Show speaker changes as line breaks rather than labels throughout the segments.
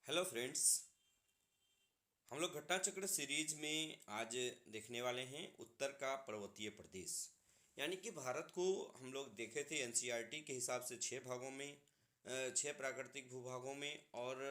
Hello friends. हम लोग घटना चक्र सीरीज में आज देखने वाले हैं उत्तर का पर्वतीय प्रदेश। यानी कि भारत को हम लोग देखे थे एनसीईआरटी के हिसाब से छः भागों में, छः प्राकृतिक भूभागों में, और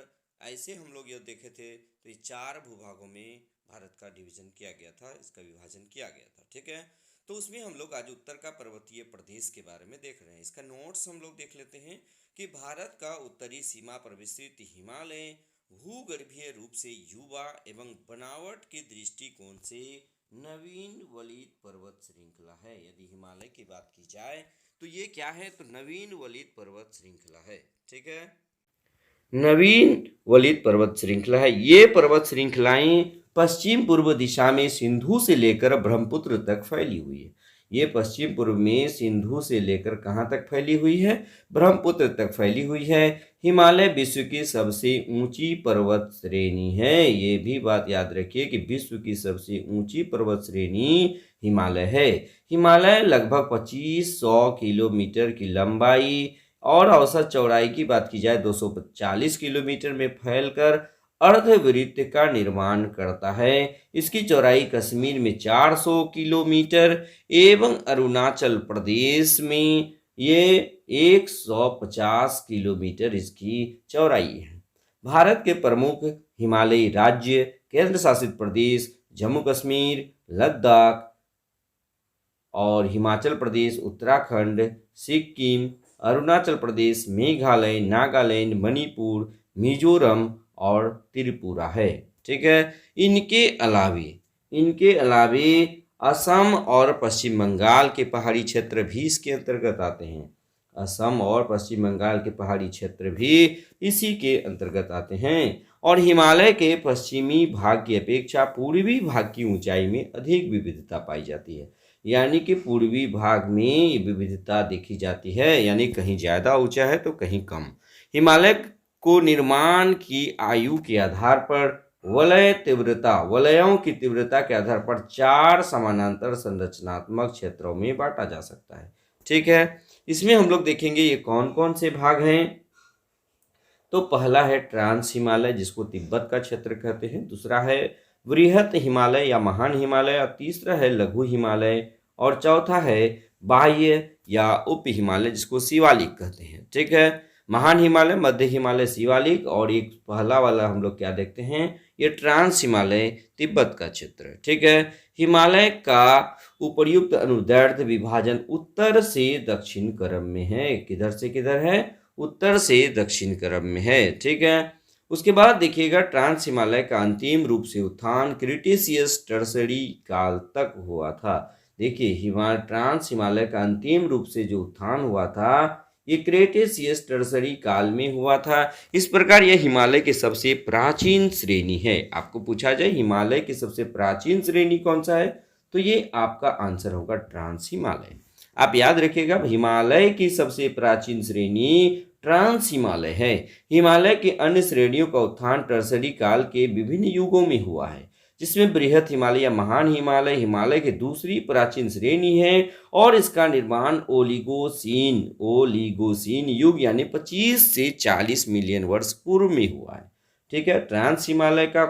ऐसे हम लोग यह देखे थे तो ये चार भूभागों में भारत का डिवीजन किया गया था, इसका विभाजन किया गया था। ठीक है, तो उसमें हम लोग आज उत्तर का पर्वतीय प्रदेश के बारे में देख रहे हैं। इसका नोट्स हम लोग देख लेते हैं कि भारत का उत्तरी सीमा पर विस्तृत हिमालय भूगर्भीय रूप से युवा एवं बनावट के दृष्टिकोण से नवीन वलित पर्वत श्रृंखला है। यदि हिमालय की बात की जाए तो ये क्या है, तो नवीन वलित पर्वत श्रृंखला है। ठीक है, नवीन वलित पर्वत श्रृंखला है। ये पर्वत श्रृंखलाएं पश्चिम पूर्व दिशा में सिंधु से लेकर ब्रह्मपुत्र तक फैली हुई है। ये पश्चिम पूर्व में सिंधु से लेकर कहाँ तक फैली हुई है, ब्रह्मपुत्र तक फैली हुई है। हिमालय विश्व की सबसे ऊंची पर्वत श्रेणी है। ये भी बात याद रखिए कि विश्व की सबसे ऊंची पर्वत श्रेणी हिमालय है। हिमालय लगभग 2500 किलोमीटर की लंबाई और औसत चौड़ाई की बात की जाए 240 किलोमीटर में फैलकर अर्धवृत्त का निर्माण करता है। इसकी चौड़ाई कश्मीर में 400 किलोमीटर एवं अरुणाचल प्रदेश में ये 150 किलोमीटर इसकी चौड़ाई है। भारत के प्रमुख हिमालयी राज्य, केंद्र शासित प्रदेश जम्मू कश्मीर, लद्दाख और हिमाचल प्रदेश, उत्तराखंड, सिक्किम, अरुणाचल प्रदेश, मेघालय, नागालैंड, मणिपुर, मिजोरम और त्रिपुरा है। ठीक है, इनके अलावे असम और पश्चिम बंगाल के पहाड़ी क्षेत्र भी इसके अंतर्गत आते हैं। असम और पश्चिम बंगाल के पहाड़ी क्षेत्र भी इसी के अंतर्गत आते हैं। और हिमालय के पश्चिमी भाग की अपेक्षा पूर्वी भाग की ऊंचाई में अधिक विविधता पाई जाती है। यानी कि पूर्वी भाग में विविधता देखी जाती है, यानी कहीं ज़्यादा ऊंचा है तो कहीं कम। हिमालय को निर्माण की आयु के आधार पर वलयों की तीव्रता के आधार पर 4 समानांतर संरचनात्मक क्षेत्रों में बांटा जा सकता है। ठीक है, इसमें हम लोग देखेंगे ये कौन कौन से भाग हैं। तो पहला है ट्रांस हिमालय, जिसको तिब्बत का क्षेत्र कहते हैं। दूसरा है वृहत हिमालय या महान हिमालय, और तीसरा है लघु हिमालय, और चौथा है बाह्य या उप हिमालय, जिसको शिवालिक कहते हैं। ठीक है, महान हिमालय, मध्य हिमालय, शिवालिक, और एक पहला वाला हम लोग क्या देखते हैं, ये ट्रांस हिमालय तिब्बत का क्षेत्र। ठीक है, हिमालय का उपर्युक्त अनुदैर्ध्य विभाजन उत्तर से दक्षिण क्रम में है। किधर से किधर है, उत्तर से दक्षिण क्रम में है। ठीक है, उसके बाद देखिएगा ट्रांस हिमालय का अंतिम रूप से उत्थान क्रिटेशियस टर्सरी काल तक हुआ था। देखिए ट्रांस हिमालय का अंतिम रूप से जो उत्थान हुआ था ये क्रेटेशियस टर्सरी काल में हुआ था। इस प्रकार यह हिमालय की सबसे प्राचीन श्रेणी है। आपको पूछा जाए हिमालय की सबसे प्राचीन श्रेणी कौन सा है, तो ये आपका आंसर होगा ट्रांस हिमालय। आप याद रखिएगा हिमालय की सबसे प्राचीन श्रेणी ट्रांस हिमालय है। हिमालय की अन्य श्रेणियों का उत्थान टर्सरी काल के विभिन्न युगों में हुआ है, जिसमें बृहत हिमालय या महान हिमालय हिमालय की दूसरी प्राचीन श्रेणी है और इसका निर्माण ओलिगोसीन युग यानी 25 से 40 मिलियन वर्ष पूर्व में हुआ है। ठीक है, ट्रांस हिमालय का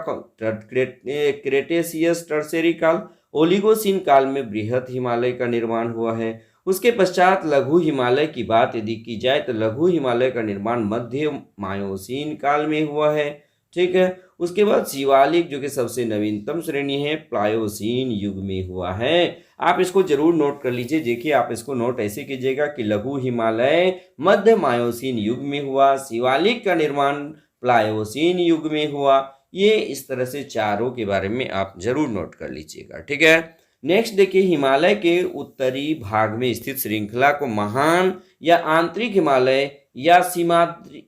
क्रेटेशियस टर्सरी काल, ओलिगोसीन काल में बृहत हिमालय का निर्माण हुआ है। उसके पश्चात लघु हिमालय की बात यदि की जाए तो लघु हिमालय का निर्माण मध्य मायोसीन काल में हुआ है। ठीक है, उसके बाद शिवालिक जो कि सबसे नवीनतम श्रेणी है प्लायोसीन युग में हुआ है। आप इसको जरूर नोट कर लीजिए। देखिए आप इसको नोट ऐसे कीजिएगा कि लघु हिमालय मध्य मायोसीन युग में हुआ, शिवालिक का निर्माण प्लायोसीन युग में हुआ। ये इस तरह से चारों के बारे में आप जरूर नोट कर लीजिएगा। ठीक है, नेक्स्ट देखिए हिमालय के उत्तरी भाग में स्थित श्रृंखला को महान या आंतरिक हिमालय या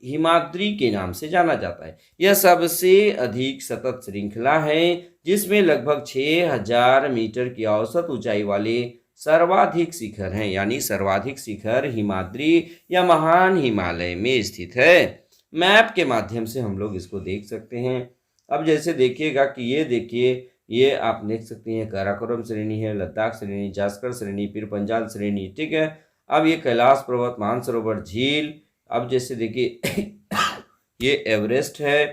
हिमाद्री के नाम से जाना जाता है। यह सबसे अधिक सतत श्रृंखला है जिसमें लगभग 6000 मीटर की औसत ऊंचाई वाले सर्वाधिक शिखर हैं, यानी सर्वाधिक शिखर हिमाद्री या महान हिमालय में स्थित है। मैप के माध्यम से हम लोग इसको देख सकते हैं। अब जैसे देखिएगा कि ये देखिए ये आप देख सकते हैं काराकोरम श्रेणी है, लद्दाख श्रेणी, जास्कर श्रेणी, फिर पंजाल श्रेणी। ठीक है, अब ये कैलाश पर्वत, मानसरोवर झील। अब जैसे देखिए ये एवरेस्ट है,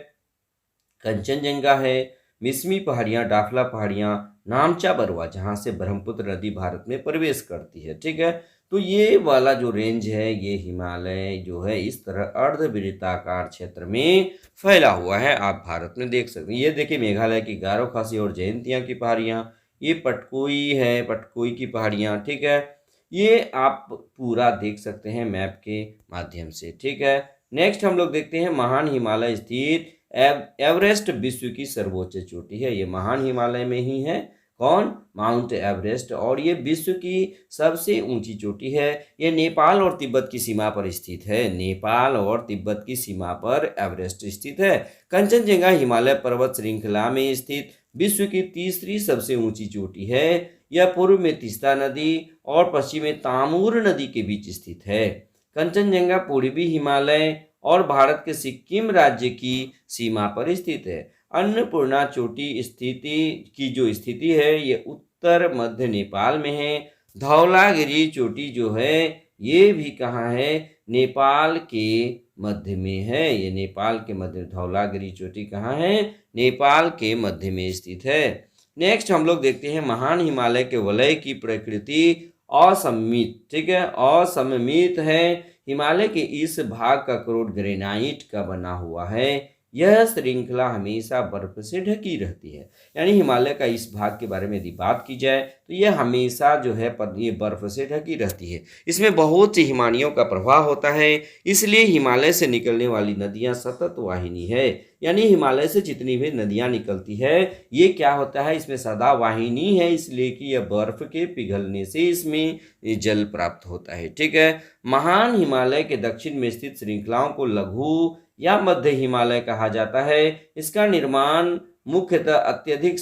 कंचनजंगा है, मिसमी पहाड़ियाँ, डाफला पहाड़ियाँ, नामचा बरवा जहाँ से ब्रह्मपुत्र नदी भारत में प्रवेश करती है। ठीक है, तो ये वाला जो रेंज है ये हिमालय जो है इस तरह अर्धवृत्ताकार क्षेत्र में फैला हुआ है। आप भारत में देख सकते हैं। ये देखिए मेघालय की गारो खासी और जयंतिया की पहाड़ियाँ, ये पटकोई है, पटकोई की पहाड़ियाँ। ठीक है, ये आप पूरा देख सकते हैं मैप के माध्यम से। ठीक है, नेक्स्ट हम लोग देखते हैं महान हिमालय स्थित एवरेस्ट विश्व की सर्वोच्च चोटी है। ये महान हिमालय में ही है। कौन? Mount Everest. और ये विश्व की सबसे ऊंची चोटी है। ये नेपाल और तिब्बत की सीमा पर स्थित है। नेपाल और तिब्बत की सीमा पर एवरेस्ट स्थित है। कंचनजंगा हिमालय पर्वत श्रृंखला में स्थित विश्व की तीसरी सबसे ऊंची चोटी है। यह पूर्व में तीस्ता नदी और पश्चिम में तामूर नदी के बीच स्थित है। कंचनजंगा पूर्वी हिमालय और भारत के सिक्किम राज्य की सीमा पर स्थित है। अन्नपूर्णा चोटी स्थिति है ये उत्तर मध्य नेपाल में है। धौलागिरी चोटी जो है ये भी कहाँ है? नेपाल के मध्य में है। ये नेपाल के मध्य, धौलागिरी चोटी कहाँ है? नेपाल के मध्य में स्थित है। नेक्स्ट हम लोग देखते हैं महान हिमालय के वलय की प्रकृति असममित। ठीक है, असममित है। हिमालय के इस भाग का क्रोड ग्रेनाइट का बना हुआ है। यह श्रृंखला हमेशा बर्फ से ढकी रहती है। यानी हिमालय का इस भाग के बारे में यदि बात की जाए तो यह हमेशा जो है ये बर्फ से ढकी रहती है। इसमें बहुत सी हिमानियों का प्रवाह होता है, इसलिए हिमालय से निकलने वाली नदियां सतत वाहिनी है। यानी हिमालय से जितनी भी नदियां निकलती है ये क्या होता है? इसमें सदा वाहिनी है, इसलिए कि यह बर्फ के पिघलने से इसमें जल प्राप्त होता है। ठीक है, महान हिमालय के दक्षिण में स्थित श्रृंखलाओं को लघु या मध्य हिमालय कहा जाता है। इसका निर्माण मुख्यतः अत्यधिक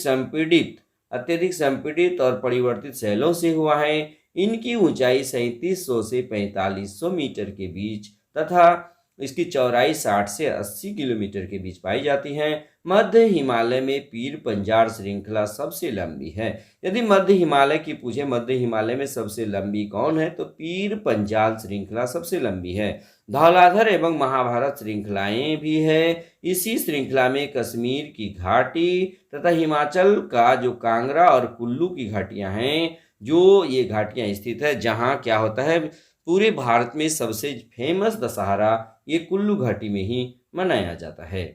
संपीड़ित और परिवर्तित शैलों से हुआ है। इनकी ऊंचाई 3700 से 4500 मीटर के बीच तथा इसकी चौड़ाई 60 से 80 किलोमीटर के बीच पाई जाती है। मध्य हिमालय में पीर पंजार श्रृंखला सबसे लंबी है। यदि मध्य हिमालय की पूछे मध्य हिमालय में सबसे लंबी कौन है तो पीर पंजाल श्रृंखला सबसे लंबी है। धौलाधर एवं महाभारत श्रृंखलाएं भी है। इसी श्रृंखला में कश्मीर की घाटी तथा हिमाचल का जो कांगड़ा और कुल्लू की घाटियां हैं, जो ये घाटियां स्थित है, जहां क्या होता है पूरे भारत में सबसे फेमस दशहरा ये कुल्लू घाटी में ही मनाया जाता है।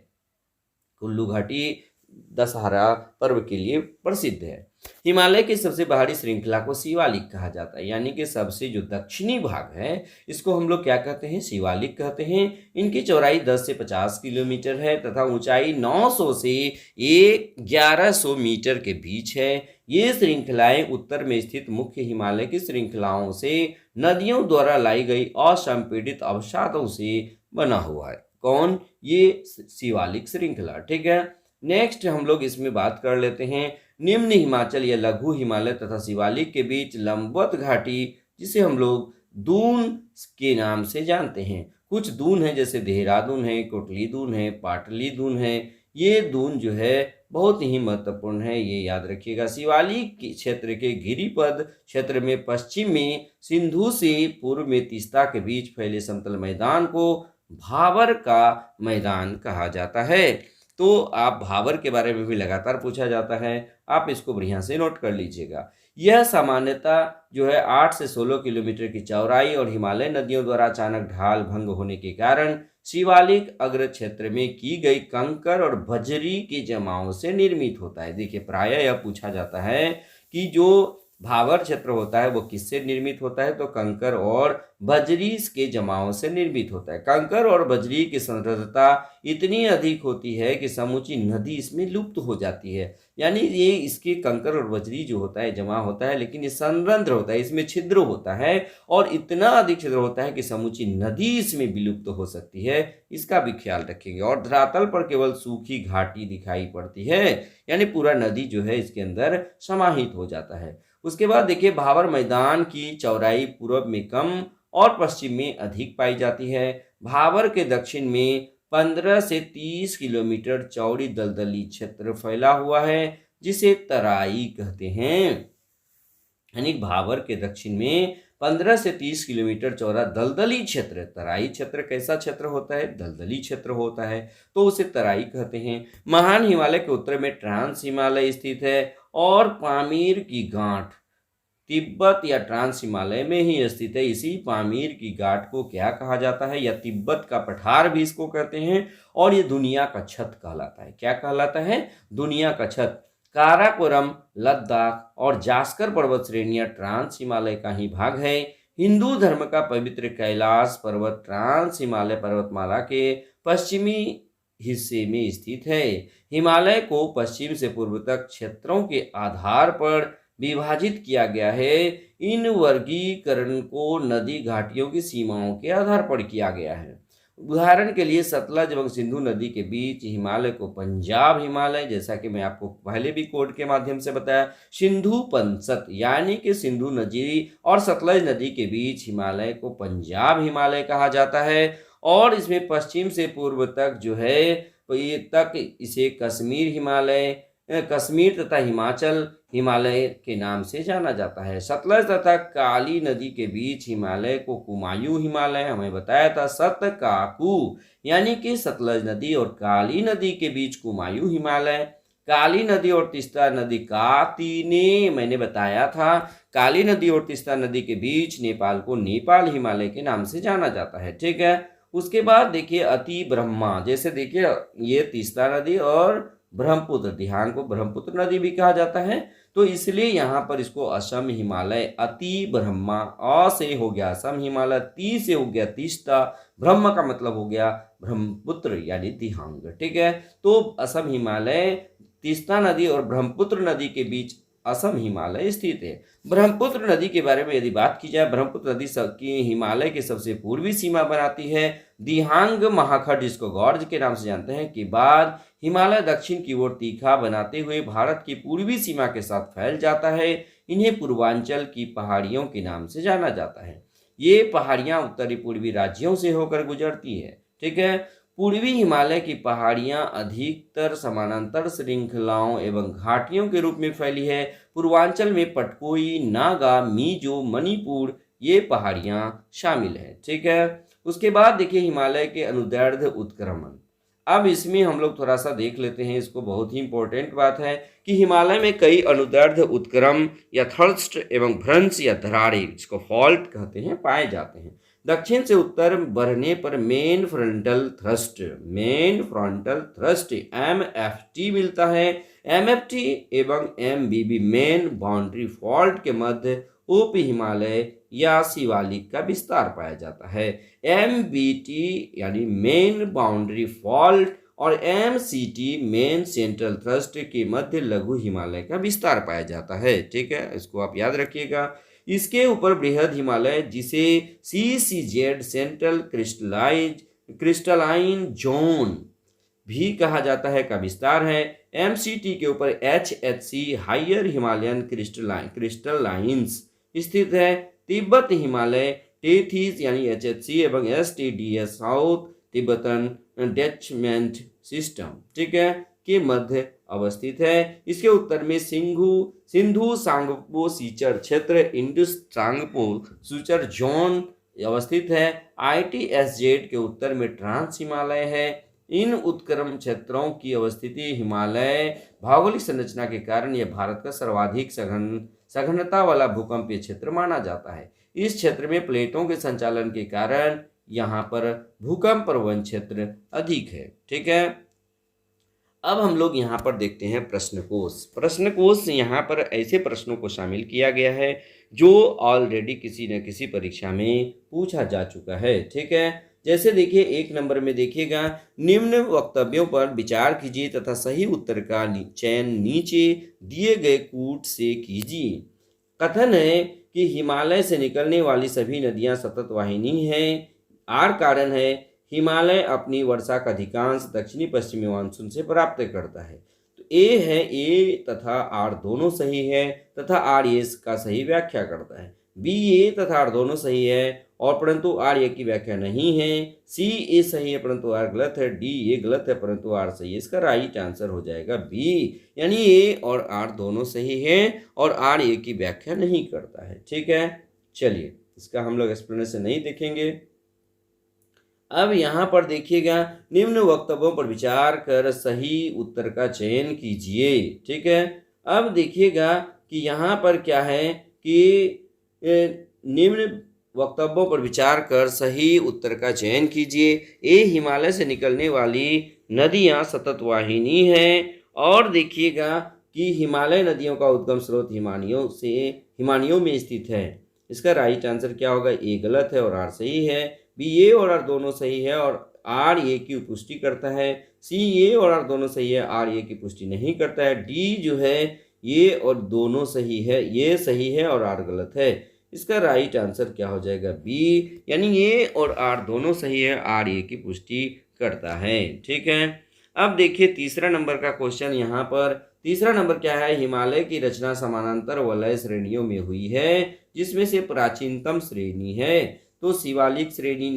कुल्लू घाटी दशहरा पर्व के लिए प्रसिद्ध है। हिमालय की सबसे बाहरी श्रृंखला को शिवालिक कहा जाता है। यानी कि सबसे जो दक्षिणी भाग है इसको हम लोग क्या कहते हैं? शिवालिक कहते हैं। इनकी चौड़ाई 10 से 50 किलोमीटर है तथा ऊंचाई 900 से 1100 मीटर के बीच है। ये श्रृंखलाएं उत्तर में स्थित मुख्य हिमालय की श्रृंखलाओं से नदियों द्वारा लाई गई असंपीड़ित अवसादों से बना हुआ है। कौन? ये शिवालिक श्रृंखला। ठीक है, नेक्स्ट हम लोग इसमें बात कर लेते हैं निम्न हिमाचल या लघु हिमालय तथा शिवालिक के बीच लंबवत घाटी, जिसे हम लोग दून के नाम से जानते हैं। कुछ दून है जैसे देहरादून है, कोटली दून है, पाटली दून है। ये दून जो है बहुत ही महत्वपूर्ण है, ये याद रखिएगा। शिवालिक क्षेत्र के गिरिपद क्षेत्र में पश्चिम में सिंधु से पूर्व में तीस्ता के बीच फैले समतल मैदान को भावर का मैदान कहा जाता है। तो आप भावर के बारे में भी लगातार पूछा जाता है, आप इसको बढ़िया से नोट कर लीजिएगा। यह सामान्यतः जो है 8 से 16 किलोमीटर की चौड़ाई और हिमालय नदियों द्वारा अचानक ढाल भंग होने के कारण शिवालिक अग्र क्षेत्र में की गई कंकर और बजरी के जमाव से निर्मित होता है। देखिए प्रायः यह पूछा जाता है कि जो भावर क्षेत्र होता है वो किससे निर्मित होता है? तो कंकर और बजरी के जमाव से निर्मित होता है। कंकर और बजरी की सांद्रता इतनी अधिक होती है कि समूची नदी इसमें लुप्त हो जाती है। यानी ये इसके कंकर और बजरी जो होता है जमा होता है, लेकिन ये संरंध्र होता है, इसमें छिद्र होता है और इतना अधिक छिद्र होता है कि समूची नदी इसमें विलुप्त हो सकती है। इसका भी ख्याल रखेंगे। और धरातल पर केवल सूखी घाटी दिखाई पड़ती है, यानी पूरा नदी जो है इसके अंदर समाहित हो जाता है। उसके बाद देखिए भावर मैदान की चौड़ाई पूर्व में कम और पश्चिम में अधिक पाई जाती है। भावर के दक्षिण में 15 से 30 किलोमीटर चौड़ी दलदली क्षेत्र फैला हुआ है जिसे तराई कहते हैं। यानी भावर के दक्षिण में 15 से 30 किलोमीटर चौड़ा दलदली क्षेत्र। तराई क्षेत्र कैसा क्षेत्र होता है? दलदली क्षेत्र होता है, तो उसे तराई कहते हैं। महान हिमालय के उत्तर में ट्रांस हिमालय स्थित है और पामीर की गांठ तिब्बत या ट्रांस हिमालय में ही स्थित है। इसी पामीर की गांठ को क्या कहा जाता है? या तिब्बत का पठार भी इसको कहते हैं, और ये दुनिया का छत कहलाता है। क्या कहलाता है? दुनिया का छत। काराकोरम, लद्दाख और जास्कर पर्वत श्रेणियां ट्रांस हिमालय का ही भाग है। हिंदू धर्म का पवित्र कैलाश पर्वत ट्रांस हिमालय पर्वतमाला के पश्चिमी हिस्से में स्थित है। हिमालय को पश्चिम से पूर्व तक क्षेत्रों के आधार पर विभाजित किया गया है। इन वर्गीकरण को नदी घाटियों की सीमाओं के आधार पर किया गया है। उदाहरण के लिए सतलज एवं सिंधु नदी के बीच हिमालय को पंजाब हिमालय, जैसा कि मैं आपको पहले भी कोड के माध्यम से बताया, सिंधु पंसत यानी कि सिंधु नदी और सतलज नदी के बीच हिमालय को पंजाब हिमालय कहा जाता है। और इसमें पश्चिम से पूर्व तक जो है ये तक इसे कश्मीर हिमालय, कश्मीर तथा हिमाचल हिमालय के नाम से जाना जाता है। सतलज तथा काली नदी के बीच हिमालय को कुमायूं हिमालय, हमें बताया था सतकाकू, यानी कि सतलज नदी और काली नदी के बीच कुमायूं हिमालय। काली नदी और तीस्ता नदी कातीने, मैंने बताया था काली नदी और तीस्ता नदी के बीच नेपाल को नेपाल हिमालय के नाम से जाना जाता है। ठीक है, उसके बाद देखिए अति ब्रह्मा, जैसे देखिए ये तीस्ता नदी और ब्रह्मपुत्र, ध्यान को ब्रह्मपुत्र नदी भी कहा जाता है, तो इसलिए यहाँ पर इसको असम हिमालय, अति ब्रह्मा, अ से हो गया असम हिमालय, ती से हो गया तीस्ता, ब्रह्म का मतलब हो गया ब्रह्मपुत्र यानी दिहांग। ठीक है, तो असम हिमालय तीस्ता नदी और ब्रह्मपुत्र नदी के बीच असम हिमालय स्थित है। ब्रह्मपुत्र नदी के बारे में यदि बात की जाए, ब्रह्मपुत्र नदी की हिमालय की सबसे पूर्वी सीमा बनाती है। दिहांग महाखंड, जिसको गॉर्ज के नाम से जानते हैं, के बाद हिमालय दक्षिण की ओर तीखा बनाते हुए भारत की पूर्वी सीमा के साथ फैल जाता है। इन्हें पूर्वांचल की पहाड़ियों के नाम से जाना जाता है। ये पहाड़ियां उत्तरी पूर्वी राज्यों से होकर गुजरती है। ठीक है, पूर्वी हिमालय की पहाड़ियां अधिकतर समानांतर श्रृंखलाओं एवं घाटियों के रूप में फैली है। पूर्वांचल में पटकोई, नागा, मिजो, मणिपुर ये पहाड़ियां शामिल है। ठीक है, उसके बाद देखिए हिमालय के अनुदैर्ध्य उत्क्रमण। अब इसमें हम लोग थोड़ा सा देख लेते हैं, इसको बहुत ही इंपॉर्टेंट बात है कि हिमालय में कई अनुदैर्ध्य उत्क्रम या थर्स्ट एवं भ्रंश या दरारें, जिसको फॉल्ट कहते हैं, पाए जाते हैं। दक्षिण से उत्तर बढ़ने पर मेन फ्रंटल थ्रस्ट MFT मिलता है। MFT एवं MBB मेन बाउंड्री फॉल्ट के मध्य उप हिमालय या शिवालिक का विस्तार पाया जाता है। MBT यानी मेन बाउंड्री फॉल्ट और MCT मेन सेंट्रल थ्रस्ट के मध्य लघु हिमालय का विस्तार पाया जाता है। ठीक है, इसको आप याद रखिएगा। इसके ऊपर बृहद हिमालय, जिसे CCZ सेंट्रल क्रिस्टलाइन जोन भी कहा जाता है, का विस्तार है। MCT के ऊपर HHC हाइयर हिमालयन क्रिस्टलाइंस स्थित है। तिब्बत हिमालय टेथीज यानी HHC एवं STDS साउथ तिब्बतन डेचमेंट सिस्टम, ठीक है, के मध्य अवस्थित है। इसके उत्तर में सिंधु सांगपो सीचर क्षेत्र, इंडस सांगपो सीचर जोन अवस्थित है। ITSZ के उत्तर में ट्रांस हिमालय है। इन उत्क्रम क्षेत्रों की अवस्थिति हिमालय भौगोलिक संरचना के कारण यह भारत का सर्वाधिक सघनता वाला भूकंपीय क्षेत्र माना जाता है। इस क्षेत्र में प्लेटों के संचालन के कारण यहाँ पर भूकंप प्रवण क्षेत्र अधिक है। ठीक है, अब हम लोग यहाँ पर देखते हैं प्रश्नकोश। यहाँ पर ऐसे प्रश्नों को शामिल किया गया है जो ऑलरेडी किसी न किसी परीक्षा में पूछा जा चुका है। ठीक है, जैसे देखिए 1 नंबर में देखिएगा, निम्न वक्तव्यों पर विचार कीजिए तथा सही उत्तर का चयन नीचे दिए गए कूट से कीजिए। कथन है कि हिमालय से निकलने वाली सभी नदियां सतत वाहिनी हैं। आर कारण है हिमालय अपनी वर्षा का अधिकांश दक्षिणी पश्चिमी मानसून से प्राप्त करता है। तो ए है, ए तथा आर दोनों सही है तथा आर ए का सही व्याख्या करता है। बी ए तथा आर दोनों सही है और परंतु आर ए की व्याख्या नहीं है। सी ए सही है परंतु आर गलत है। डी ए गलत है परंतु आर सही है। इसका राइट आंसर हो जाएगा बी, यानी ए और आर दोनों सही है और आर ए की व्याख्या नहीं करता है। ठीक है, चलिए इसका हम लोग एक्सप्लेनेशन नहीं देखेंगे। अब यहाँ पर देखिएगा, निम्न वक्तव्यों पर विचार कर सही उत्तर का चयन कीजिए। ठीक है, अब देखिएगा कि यहाँ पर क्या है कि निम्न वक्तव्यों पर विचार कर सही उत्तर का चयन कीजिए। ए हिमालय से निकलने वाली नदियाँ सतत वाहिनी हैं, और देखिएगा कि हिमालय नदियों का उद्गम स्रोत हिमानियों में स्थित है। इसका राइट आंसर क्या होगा? ए गलत है और आर सही है। बी ए और आर दोनों सही है और आर ए की पुष्टि करता है। सी ए और आर दोनों सही है, आर ए की पुष्टि नहीं करता है। डी जो है ये और दोनों सही है, ये सही है और आर गलत है। इसका राइट आंसर क्या हो जाएगा? बी, यानी ए और आर दोनों सही है, आर ए की पुष्टि करता है। ठीक है, अब देखिए तीसरा नंबर का क्वेश्चन। यहाँ पर तीसरा नंबर क्या है? हिमालय की रचना समानांतर वलय श्रेणियों में हुई है, जिसमें से प्राचीनतम श्रेणी है तो शिवालिक श्रेणी,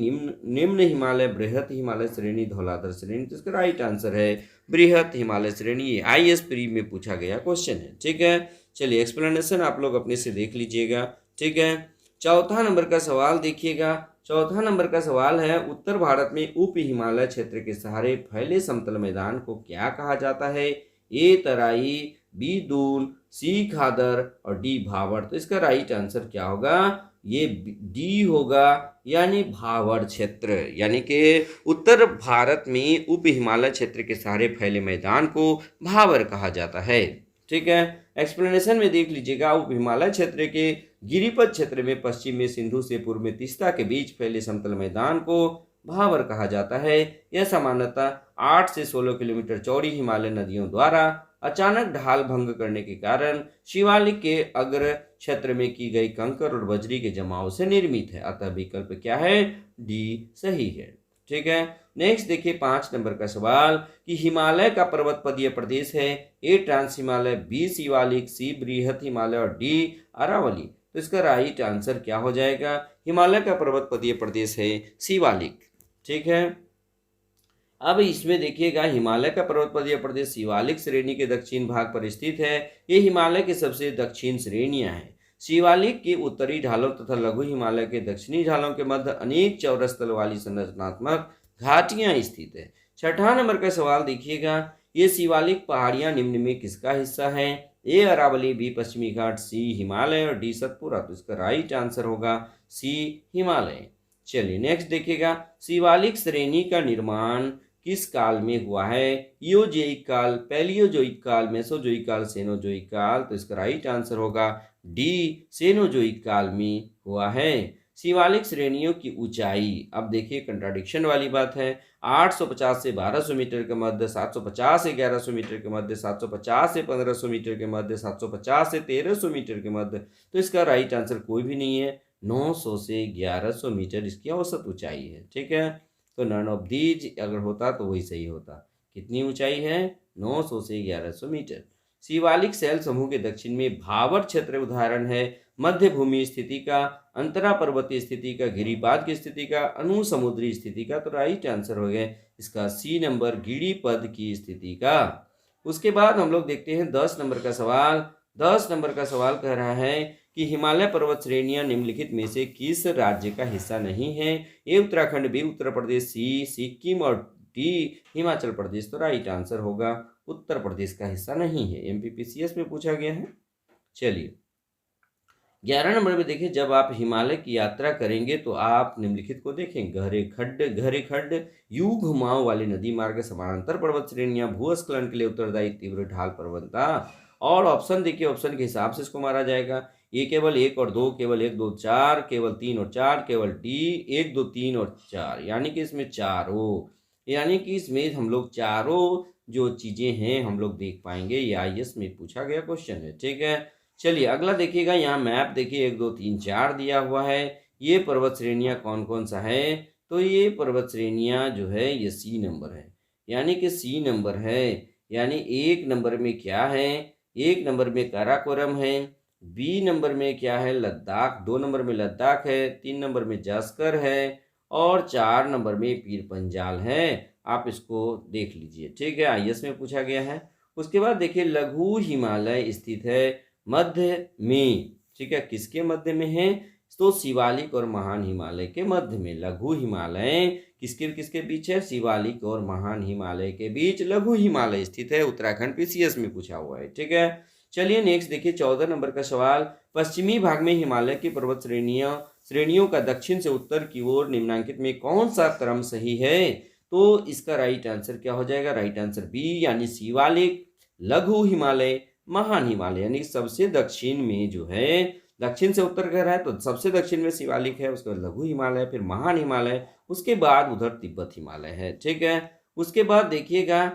निम्न हिमालय, बृहत हिमालय श्रेणी, धौलाधर श्रेणी। तो इसका राइट आंसर है बृहत हिमालय श्रेणी। ये IAS प्री में पूछा गया क्वेश्चन है। ठीक है, चलिए एक्सप्लेनेशन आप लोग अपने से देख लीजिएगा। ठीक है, चौथा नंबर का सवाल देखिएगा। चौथा नंबर का सवाल है, उत्तर भारत में उप हिमालय क्षेत्र के सहारे फैले समतल मैदान को क्या कहा जाता है? ए तराई, बी दून, सी खादर और डी भावर। तो इसका राइट आंसर क्या होगा? ये डी होगा, यानी भावर क्षेत्र। यानी कि उत्तर भारत में उप हिमालय क्षेत्र के सहारे फैले मैदान को भावर कहा जाता है। ठीक है, एक्सप्लेनेशन में देख लीजिएगा। उप हिमालय क्षेत्र के गिरिपथ क्षेत्र में पश्चिम में सिंधु से पूर्व में तीस्ता के बीच फैले समतल मैदान को भावर कहा जाता है। यह सामान्यतः 8 से 16 किलोमीटर चौड़ी हिमालय नदियों द्वारा अचानक ढाल भंग करने के कारण शिवालिक के अग्र क्षेत्र में की गई कंकर और बजरी के जमाव से निर्मित है। अतः विकल्प क्या है? डी सही है। ठीक है, नेक्स्ट देखिए 5 नंबर का सवाल कि हिमालय का पर्वत पदीय प्रदेश है। ए ट्रांस हिमालय, बी शिवालिक, सी बृहत हिमालय और डी अरावली। तो इसका राइट आंसर क्या हो जाएगा? हिमालय का पर्वत पदीय प्रदेश है शिवालिक। ठीक है, अब इसमें देखिएगा, हिमालय का पर्वतपदीय प्रदेश शिवालिक श्रेणी के दक्षिण भाग पर स्थित है। ये हिमालय की सबसे दक्षिण श्रेणियां हैं। शिवालिक के उत्तरी ढालों तथा लघु हिमालय के दक्षिणी ढालों के मध्य अनेक चौरस तल वाली संरचनात्मक घाटियां स्थित है। छठा नंबर का सवाल देखिएगा, ये शिवालिक पहाड़ियां निम्न में किसका हिस्सा है? ए अरावली, बी पश्चिमी घाट, सी हिमालय और डी सतपुरा। तो इसका राइट आंसर होगा सी हिमालय। चलिए नेक्स्ट देखिएगा, शिवालिक श्रेणी का निर्माण किस काल में हुआ है? इयोजोइक काल, पैलियोजोइक काल, मेसोजोइक काल, सेनोजोइक काल। तो इसका राइट आंसर होगा डी, सेनोजोइक काल में हुआ है। शिवालिक श्रेणियों की ऊंचाई, अब देखिए कंट्राडिक्शन वाली बात है। 850 से 1200 मीटर के मध्य, 750 से 1100 मीटर के मध्य, 750 से 1500 मीटर के मध्य, 750 से 1300 मीटर के मध्य। तो इसका राइट आंसर कोई भी नहीं है। 900 से 1100 मीटर इसकी औसत ऊंचाई है। ठीक है, तो नन ऑफ दीज अगर होता तो वही सही होता। कितनी ऊंचाई है? 900 से 1100 मीटर। शिवालिक शैल समूह के दक्षिण में भावर क्षेत्र उदाहरण है मध्य भूमि स्थिति का, अंतरा पर्वतीय स्थिति का, गिरिपाद की स्थिति का, अनुसमुद्री स्थिति का। तो राइट आंसर हो गया इसका सी नंबर, गिरिपद की स्थिति का। उसके बाद हम लोग देखते हैं 10 नंबर का सवाल। 10 नंबर का सवाल कह रहा है कि हिमालय पर्वत श्रेणियां निम्नलिखित में से किस राज्य का हिस्सा नहीं है? ए उत्तराखंड, बी उत्तर प्रदेश, सी सिक्किम और डी हिमाचल प्रदेश। तो राइट आंसर होगा उत्तर प्रदेश का हिस्सा नहीं है। MPPCS में पूछा गया है। चलिए 11 नंबर में देखिए, जब आप हिमालय की यात्रा करेंगे तो आप निम्नलिखित को देखें। गहरे खड्ड, यू घुमाव वाले नदी मार्ग, समानांतर पर्वत श्रेणियां, भूस्खलन के लिए उत्तरदायी तीव्र ढाल प्रवणता। और ऑप्शन देखिए, ऑप्शन के हिसाब से इसको मारा जाएगा। ये केवल 1 और 2, केवल 1 2 4, केवल 3 और 4, केवल डी 1 2 3 और 4। यानी कि इसमें चारों, यानी कि इसमें हम लोग चारों जो चीजें हैं हम लोग देख पाएंगे। ये IAS में पूछा गया क्वेश्चन है। ठीक है, चलिए अगला देखिएगा। यहाँ मैप देखिए 1 2 3 4 दिया हुआ है। ये पर्वत श्रेणियां कौन कौन सा है? तो ये पर्वत श्रेणियां जो है ये सी नंबर है, यानी कि सी नंबर है। यानी 1 नंबर में क्या है? 1 नंबर में काराकोरम है, बी नंबर में क्या है? लद्दाख, 2 नंबर में लद्दाख है, 3 नंबर में जास्कर है और 4 नंबर में पीर पंजाल है। आप इसको देख लीजिए। ठीक है, IAS में पूछा गया है। उसके बाद देखिए लघु हिमालय स्थित है मध्य में। ठीक है, किसके मध्य में है? तो शिवालिक और महान हिमालय के मध्य में। लघु हिमालय किसके किसके बीच है? शिवालिक और महान हिमालय के बीच लघु हिमालय स्थित है। उत्तराखंड पीसीएस में पूछा हुआ है। ठीक है, चलिए नेक्स्ट देखिए 14 नंबर का सवाल। पश्चिमी भाग में हिमालय की पर्वत श्रेणियों का दक्षिण से उत्तर की ओर निम्नांकित में कौन सा क्रम सही है? तो इसका राइट आंसर क्या हो जाएगा? राइट आंसर बी, यानी शिवालिक, लघु हिमालय, महान हिमालय। यानी सबसे दक्षिण में जो है, दक्षिण से उत्तर कह रहा है तो सबसे दक्षिण में शिवालिक है, उसके बाद लघु हिमालय, फिर महान हिमालय, उसके बाद उधर तिब्बत हिमालय है। ठीक है, उसके बाद देखिएगा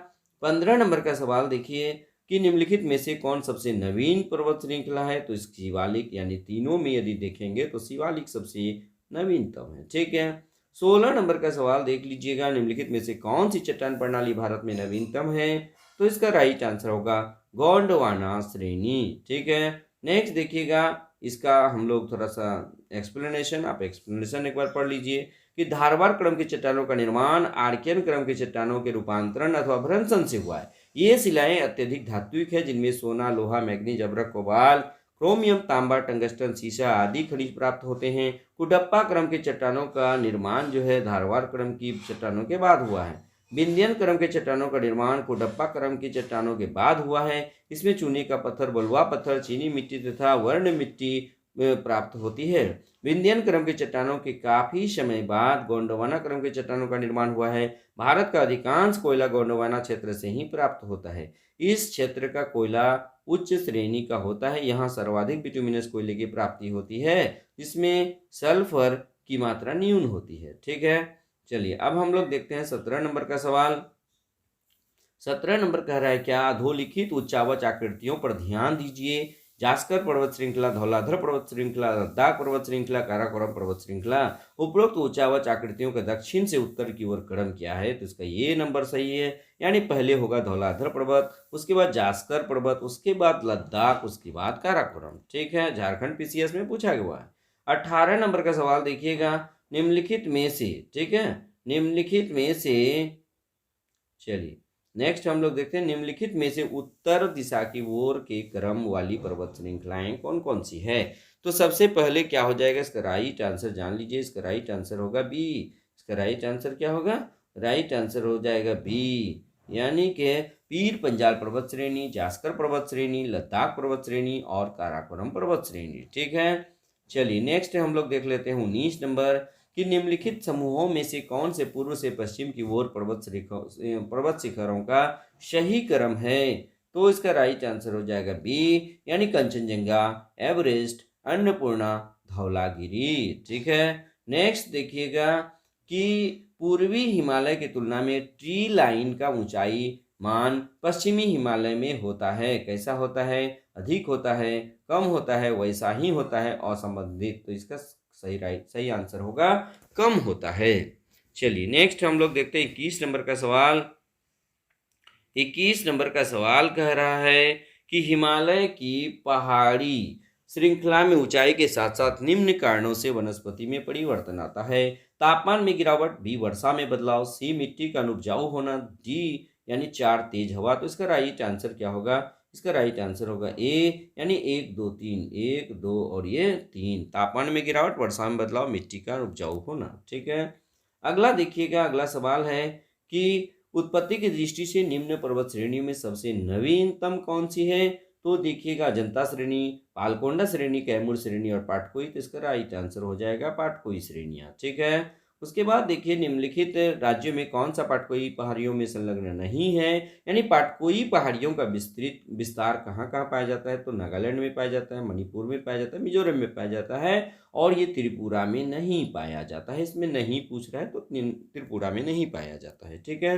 15 नंबर का सवाल देखिए कि निम्नलिखित में से कौन सबसे नवीन पर्वत श्रृंखला है? तो शिवालिक, यानी तीनों में यदि देखेंगे तो शिवालिक सबसे नवीनतम है। ठीक है, 16 नंबर का सवाल देख लीजिएगा। निम्नलिखित में से कौन सी चट्टान प्रणाली भारत में नवीनतम है? तो इसका राइट आंसर होगा गोंडवाना श्रेणी। ठीक है, नेक्स्ट देखिएगा, इसका हम लोग थोड़ा सा एक्सप्लेनेशन, आप एक्सप्लेनेशन एक बार पढ़ लीजिए कि धारवाड़ क्रम की चट्टानों का निर्माण आर्कियन क्रम की चट्टानों के रूपांतरण अथवा भ्रंशन से हुआ है। ये शिलाएं अत्यधिक धात्विक है, जिनमें सोना, लोहा, मैग्नीज, अभ्रक, कोबाल्ट, क्रोमियम, तांबा, टंगस्टन, सीसा आदि खनिज प्राप्त होते हैं। कुडप्पा क्रम की चट्टानों का निर्माण जो है धारवाड़ क्रम की चट्टानों के बाद हुआ है। विंध्यन क्रम के चट्टानों का निर्माण कुडप्पा क्रम की चट्टानों के बाद हुआ है। इसमें चूने का पत्थर, बलुआ पत्थर, चीनी मिट्टी तथा वर्ण मिट्टी प्राप्त होती है। विंध्यन क्रम के चट्टानों के काफी समय बाद गोंडवाना क्रम के चट्टानों का निर्माण हुआ है। भारत का अधिकांश कोयला गोंडवाना क्षेत्र से ही प्राप्त होता है। इस क्षेत्र का कोयला उच्च श्रेणी का होता है। यहाँ सर्वाधिक बिटुमिनस कोयले की प्राप्ति होती है, जिसमें सल्फर की मात्रा न्यून होती है। ठीक है, चलिए अब हम लोग देखते हैं 17 नंबर का सवाल। 17 नंबर कह रहा है क्या? अधोलिखित उच्चावच आकृतियों पर ध्यान दीजिए। जास्कर पर्वत श्रृंखला, धौलाधर पर्वत श्रृंखला, लद्दाख पर्वत श्रृंखला, काराकोरम पर्वत श्रृंखला। उपरोक्त उच्चावच आकृतियों का दक्षिण से उत्तर की ओर क्रम क्या है? तो इसका ये नंबर सही है, यानी पहले होगा धौलाधर पर्वत, उसके बाद जास्कर पर्वत, उसके बाद लद्दाख, उसके बाद काराकोरम। ठीक है, झारखंड पीसीएस में पूछा गया है। 18 नंबर का सवाल देखिएगा। निम्नलिखित में से, ठीक है, निम्नलिखित में से, चलिए नेक्स्ट हम लोग देखते हैं निम्नलिखित में से उत्तर दिशा की ओर के क्रम वाली पर्वत श्रृंखलाएं कौन कौन सी है? तो सबसे पहले क्या हो जाएगा? इसका राइट आंसर जान लीजिए। इसका राइट आंसर होगा बी। इसका राइट आंसर क्या होगा? राइट आंसर हो जाएगा बी, यानी कि पीर पंजाल पर्वत श्रेणी, जास्कर पर्वत श्रेणी, लद्दाख पर्वत श्रेणी और काराकोरम पर्वत श्रेणी। ठीक है, चलिए नेक्स्ट हम लोग देख लेते हैं 19 नंबर कि निम्नलिखित समूहों में से कौन से पूर्व से पश्चिम की ओर पर्वत शिखरों का सही क्रम है? तो इसका राइट आंसर हो जाएगा बी, यानी कंचनजंगा, एवरेस्ट, अन्नपूर्णा, धौलागिरी। ठीक है, नेक्स्ट देखिएगा कि पूर्वी हिमालय की तुलना में ट्री लाइन का ऊंचाई मान पश्चिमी हिमालय में होता है। कैसा होता है? अधिक होता है, कम होता है, वैसा ही होता है, असंबंधित। तो इसका सही आंसर होगा कम होता है। चलिए नेक्स्ट हम लोग देखते हैं 21 नंबर का सवाल। 21 नंबर का सवाल कह रहा है कि हिमालय की पहाड़ी श्रृंखला में ऊंचाई के साथ साथ निम्न कारणों से वनस्पति में परिवर्तन आता है। तापमान में गिरावट, बी वर्षा में बदलाव, सी मिट्टी का उपजाऊ होना, डी यानी 4 तेज हवा। तो इसका राइट आंसर क्या होगा? इसका राइट आंसर होगा ए, यानी 1 2 3, 1 2 और ये 3। तापमान में गिरावट, वर्षा में बदलाव, मिट्टी का उपजाऊ होना। ठीक है, अगला देखिएगा, अगला सवाल है कि उत्पत्ति की दृष्टि से निम्न पर्वत श्रेणियों में सबसे नवीनतम कौन सी है? तो देखिएगा अजंता श्रेणी, पालकोंडा श्रेणी, कैमूर श्रेणी और पाटकोई। तो इसका राइट आंसर हो जाएगा पाटकोई श्रेणियाँ। ठीक है, उसके बाद देखिए निम्नलिखित राज्यों में कौन सा पाटकोई पहाड़ियों में संलग्न नहीं है, यानी पाटकोई पहाड़ियों का विस्तार कहाँ कहाँ पाया जाता है? तो नागालैंड में पाया जाता है, मणिपुर में पाया जाता है, मिजोरम में पाया जाता है और ये त्रिपुरा में नहीं पाया जाता है। इसमें नहीं पूछ रहा है तो त्रिपुरा में नहीं पाया जाता है। ठीक है,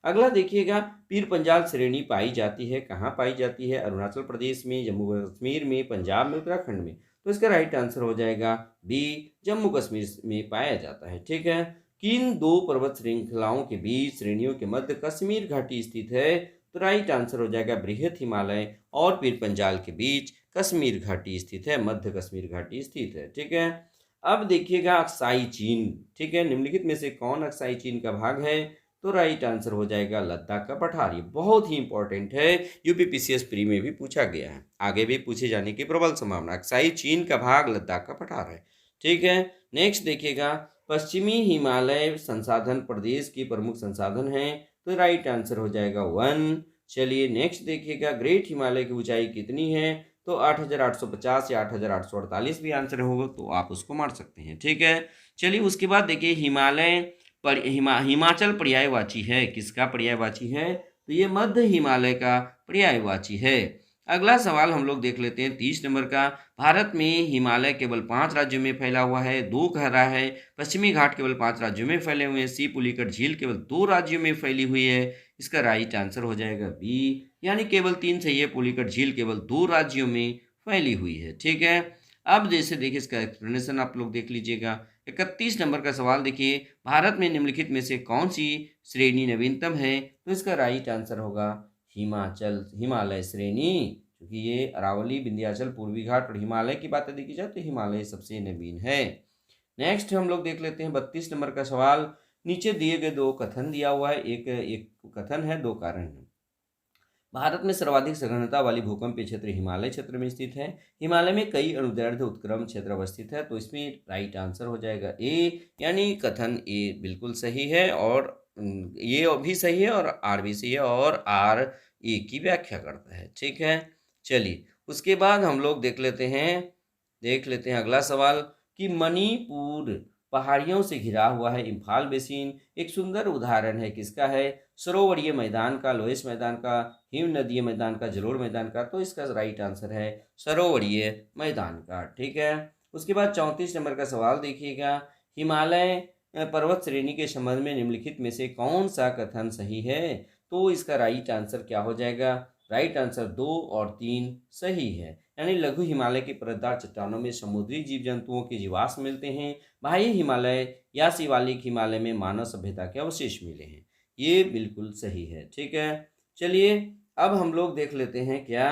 अगला देखिएगा पीर पंजाल श्रेणी पाई जाती है, कहाँ पाई जाती है? अरुणाचल प्रदेश में, जम्मू कश्मीर में, पंजाब में, उत्तराखंड में। तो इसका राइट आंसर हो जाएगा बी, जम्मू कश्मीर में पाया जाता है। ठीक है, किन दो पर्वत श्रृंखलाओं के बीच श्रेणियों के मध्य कश्मीर घाटी स्थित है? तो राइट आंसर हो जाएगा बृहत हिमालय और पीर पंजाल के बीच कश्मीर घाटी स्थित है, मध्य कश्मीर घाटी स्थित है। ठीक है, अब देखिएगा अक्साई चीन। ठीक है, निम्नलिखित में से कौन अक्साई चीन का भाग है? तो राइट आंसर हो जाएगा लद्दाख का पठार। ये बहुत ही इंपॉर्टेंट है, यूपीपीसीएस प्री में भी पूछा गया है, आगे भी पूछे जाने की प्रबल संभावना। अक्साई चीन का भाग लद्दाख का पठार है। ठीक है। नेक्स्ट देखिएगा, पश्चिमी हिमालय संसाधन प्रदेश की प्रमुख संसाधन है, तो राइट आंसर हो जाएगा 1। चलिए नेक्स्ट देखिएगा, ग्रेट हिमालय की ऊंचाई कितनी है, तो 8,850 या 8,848 भी आंसर होगा, तो आप उसको मार सकते हैं। ठीक है। चलिए उसके बाद देखिए, हिमाचल पर्यायवाची है, किसका पर्यायवाची है, तो ये मध्य हिमालय का पर्यायवाची है। अगला सवाल हम लोग देख लेते हैं 30 नंबर का। भारत में हिमालय केवल 5 राज्यों में फैला हुआ है, 2 कह रहा है। पश्चिमी घाट केवल 5 राज्यों में फैले हुए हैं। सी पुलिकट झील केवल 2 राज्यों में फैली हुई है। इसका राइट आंसर हो जाएगा बी, यानी केवल 3 सही है। पुलिकट झील केवल 2 राज्यों में फैली हुई है। ठीक है। अब जैसे देखिए, इसका एक्सप्लेनेशन आप लोग देख लीजिएगा। 31 नंबर का सवाल देखिए, भारत में निम्नलिखित में से कौन सी श्रेणी नवीनतम है, तो इसका राइट आंसर होगा हिमालय श्रेणी, क्योंकि ये अरावली, विंध्याचल, पूर्वी घाट और हिमालय की बातें देखी जाए तो हिमालय सबसे नवीन है। नेक्स्ट हम लोग देख लेते हैं 32 नंबर का सवाल। नीचे दिए गए 2 कथन दिया हुआ है, एक कथन है, 2 कारण है। भारत में सर्वाधिक सघनता वाली भूकंपीय क्षेत्र हिमालय क्षेत्र में स्थित है। हिमालय में कई अनुदैर्ध्य उत्क्रमण क्षेत्र अवस्थित है, तो इसमें राइट आंसर हो जाएगा ए, यानी कथन ए बिल्कुल सही है, और ये भी सही है और आर भी सही है, और आर ए की व्याख्या करता है। ठीक है। चलिए उसके बाद हम लोग देख लेते हैं अगला सवाल कि मणिपुर पहाड़ियों से घिरा हुआ है। इम्फाल बेसिन एक सुंदर उदाहरण है, किसका है, सरोवरीय मैदान का, लोहित मैदान का, हिम नदीय मैदान का, जलोढ़ मैदान का, तो इसका राइट आंसर है सरोवरीय मैदान का। ठीक है। उसके बाद 34 नंबर का सवाल देखिएगा, हिमालय पर्वत श्रेणी के संबंध में निम्नलिखित में से कौन सा कथन सही है, तो इसका राइट आंसर क्या हो जाएगा, राइट आंसर 2 और 3 सही है, यानी लघु हिमालय की परतदार चट्टानों में समुद्री जीव जंतुओं के जीवाश्म मिलते हैं। बाह्य हिमालय या शिवालिक हिमालय में मानव सभ्यता के अवशेष मिले हैं। ये बिल्कुल सही है। ठीक है। चलिए अब हम लोग देख लेते हैं क्या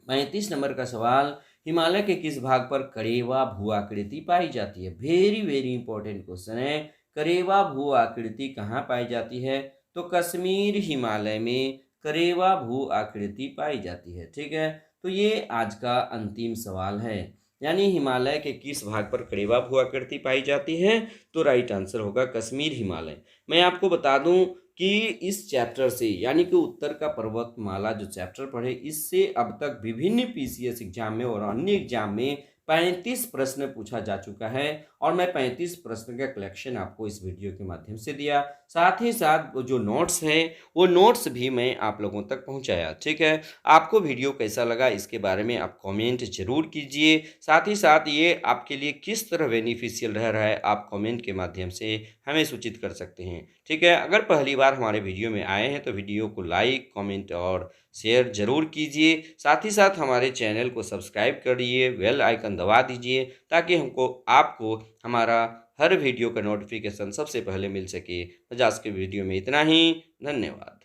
35 नंबर का सवाल, हिमालय के किस भाग पर करेवा भू आकृति पाई जाती है। वेरी वेरी इंपॉर्टेंट क्वेश्चन है। करेवा भू आकृति कहाँ पाई जाती है, तो कश्मीर हिमालय में करेवा भू आकृति पाई जाती है। ठीक है। तो ये आज का अंतिम सवाल है, यानी हिमालय के किस भाग पर करेवा भू आकृति पाई जाती है, तो राइट आंसर होगा कश्मीर हिमालय। मैं आपको बता दूं कि इस चैप्टर से, यानी कि उत्तर का पर्वतमाला जो चैप्टर पढ़े, इससे अब तक विभिन्न पीसीएस एग्जाम में और अन्य एग्जाम में 35 प्रश्न पूछा जा चुका है, और मैं 35 प्रश्न का कलेक्शन आपको इस वीडियो के माध्यम से दिया। साथ ही साथ जो नोट्स हैं वो नोट्स भी मैं आप लोगों तक पहुंचाया। ठीक है। आपको वीडियो कैसा लगा इसके बारे में आप कमेंट जरूर कीजिए। साथ ही साथ ये आपके लिए किस तरह बेनिफिशियल रह रहा है, आप कमेंट के माध्यम से हमें सूचित कर सकते हैं। ठीक है। अगर पहली बार हमारे वीडियो में आए हैं तो वीडियो को लाइक, कमेंट और शेयर जरूर कीजिए। साथ ही साथ हमारे चैनल को सब्सक्राइब करिए, बेल आइकन दबा दीजिए, ताकि आपको हमारा हर वीडियो का नोटिफिकेशन सबसे पहले मिल सके। आज के वीडियो में इतना ही। धन्यवाद।